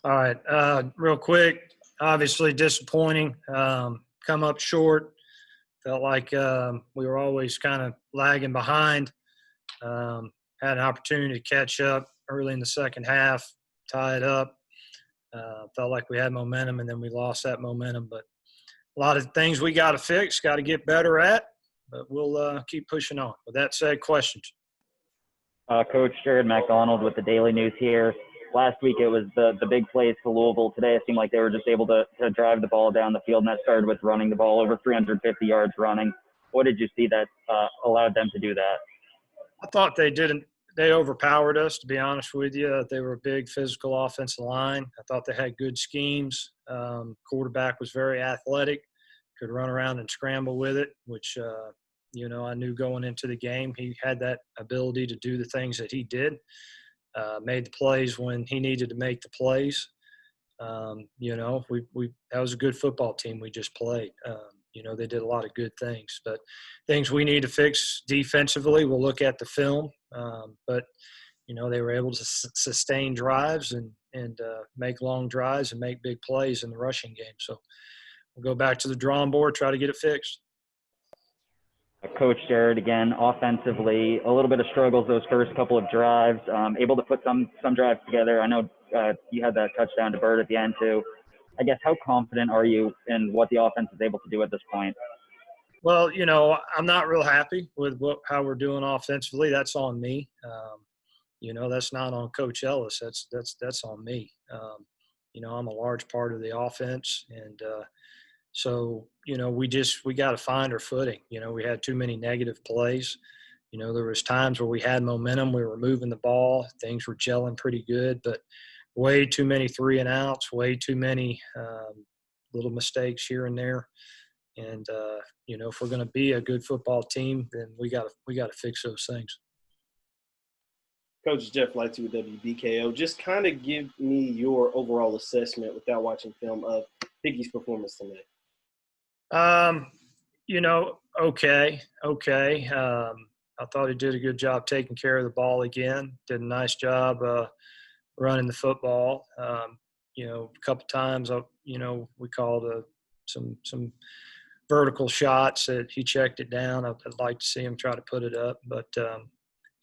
All right, real quick. Obviously disappointing. Come up short. Felt like we were always kind of lagging behind. Had an opportunity to catch up early in the second half, tie it up. Felt like we had momentum, and then we lost that momentum. But a lot of things we got to fix, got to get better at. But we'll keep pushing on. With that said, questions. Coach Jared McDonald with the Daily News here. Last week it was the big plays for Louisville. Today it seemed like they were just able to drive the ball down the field, and that started with running the ball over 350 yards running. What did you see that allowed them to do that? I thought they didn't. They overpowered us, to be honest with you. They were a big physical offensive line. I thought they had good schemes. Quarterback was very athletic, could run around and scramble with it, which, I knew going into the game he had that ability to do the things that he did. Made the plays when he needed to make the plays. We that was a good football team we just played. They did a lot of good things, but things we need to fix defensively, we'll look at the film. But they were able to sustain drives and make long drives and make big plays in the rushing game. So we'll go back to the drawing board, try to get it fixed. Coach Jared, again, offensively, a little bit of struggles those first couple of drives, able to put some drives together. I know you had that touchdown to Bird at the end too. I guess, how confident are you in what the offense is able to do at this point? Well, I'm not real happy with how we're doing offensively. That's on me. That's not on Coach Ellis. That's on me. I'm a large part of the offense, and so we got to find our footing. We had too many negative plays. There was times where we had momentum, we were moving the ball, things were gelling pretty good, but way too many 3 and outs, way too many little mistakes here and there. And if we're going to be a good football team, then we got to fix those things. Coach Jeff Lighty with WBKO. Just kind of give me your overall assessment without watching film of Piggy's performance tonight. Okay. I thought he did a good job taking care of the ball again. Did a nice job running the football. A couple times, we called some vertical shots that he checked it down. I'd like to see him try to put it up, but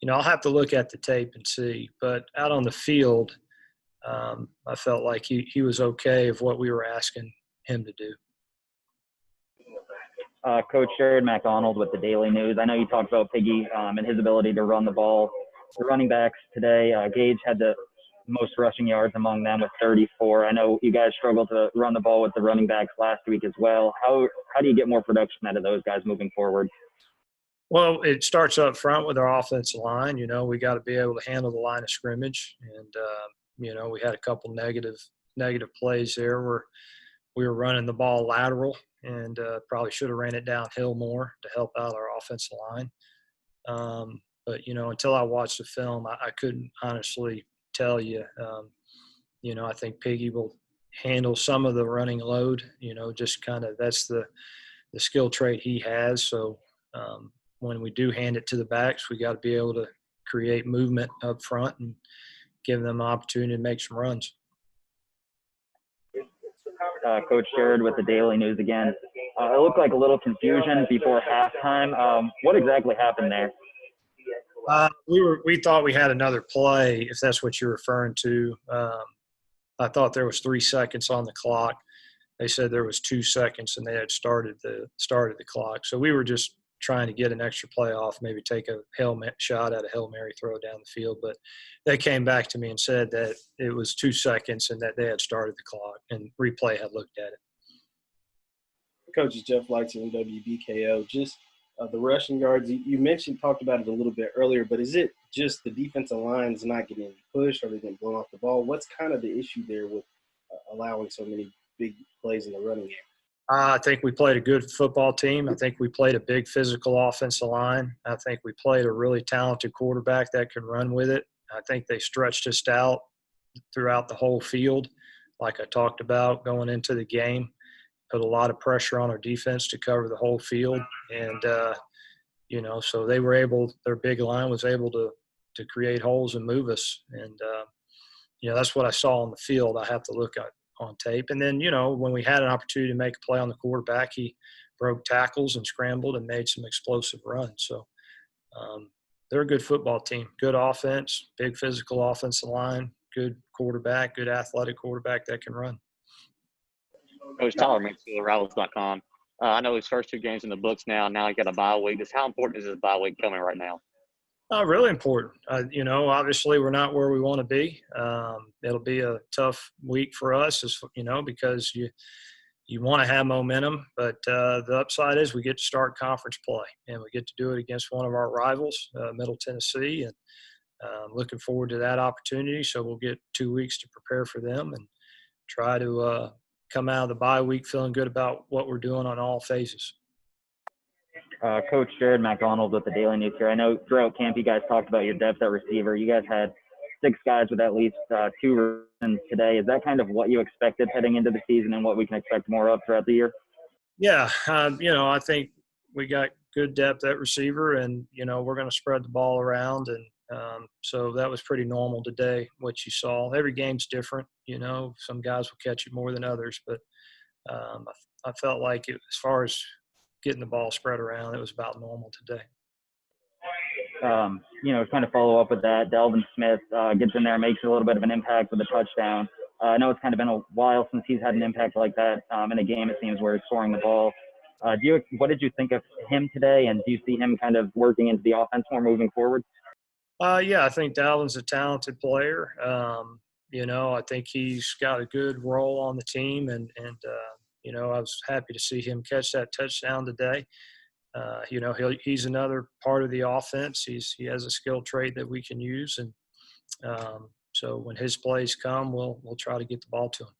I'll have to look at the tape and see. But out on the field, I felt like he was okay of what we were asking him to do. Coach Jared McDonald with the Daily News. I know you talked about Piggy and his ability to run the ball. The running backs today, Gage had the most rushing yards among them with 34. I know you guys struggled to run the ball with the running backs last week as well. How do you get more production out of those guys moving forward? Well, it starts up front with our offensive line. We got to be able to handle the line of scrimmage. And, we had a couple negative plays there where we were running the ball lateral and probably should have ran it downhill more to help out our offensive line. But, until I watched the film, I couldn't honestly tell you. I think Piggy will handle some of the running load, just kind of that's the skill trait he has. So when we do hand it to the backs, we got to be able to create movement up front and give them an opportunity to make some runs. Coach Jared with the Daily News again. It looked like a little confusion before halftime. What exactly happened there? We thought we had another play, if that's what you're referring to. I thought there was 3 seconds on the clock. They said there was 2 seconds, and they had started the clock. So we were just trying to get an extra play off, maybe take a shot at a Hail Mary throw down the field. But they came back to me and said that it was 2 seconds and that they had started the clock, and replay had looked at it. Coach Jeff Lighty on WBKO. Just the rushing yards, you talked about it a little bit earlier, but is it just the defensive line's not getting any push or they didn't blow off the ball? What's kind of the issue there with allowing so many big plays in the running game? I think we played a good football team. I think we played a big physical offensive line. I think we played a really talented quarterback that can run with it. I think they stretched us out throughout the whole field, like I talked about going into the game. Put a lot of pressure on our defense to cover the whole field. And, so their big line was able to create holes and move us. And, that's what I saw on the field. I have to look at on tape. And then, when we had an opportunity to make a play on the quarterback, he broke tackles and scrambled and made some explosive runs. So they're a good football team, good offense, big physical offensive line, good quarterback, good athletic quarterback that can run. Coach Tyler Mansfield, Rivals.com. I know his first 2 games in the books now. Now he got a bye week. Just how important is this bye week coming right now? Really important. Obviously we're not where we want to be. It'll be a tough week for us, because you want to have momentum, but the upside is we get to start conference play, and we get to do it against one of our rivals, Middle Tennessee, and looking forward to that opportunity. So we'll get 2 weeks to prepare for them and try to come out of the bye week feeling good about what we're doing on all phases. Coach Jared McDonald with the Daily News here. I know throughout camp you guys talked about your depth at receiver. You guys had 6 guys with at least 2 runs today. Is that kind of what you expected heading into the season and what we can expect more of throughout the year? Yeah, I think we got good depth at receiver, and, we're going to spread the ball around. And so that was pretty normal today, what you saw. Every game's different. Some guys will catch it more than others, but I felt like as far as getting the ball spread around, it was about normal today. Kind of follow up with that, Delvin Smith gets in there, makes a little bit of an impact with a touchdown. I know it's kind of been a while since he's had an impact like that in a game, it seems, where he's scoring the ball. What did you think of him today, and do you see him kind of working into the offense more moving forward? Yeah, I think Dalvin's a talented player. I think he's got a good role on the team, and I was happy to see him catch that touchdown today. He's another part of the offense. He has a skill trait that we can use, and so when his plays come, we'll try to get the ball to him.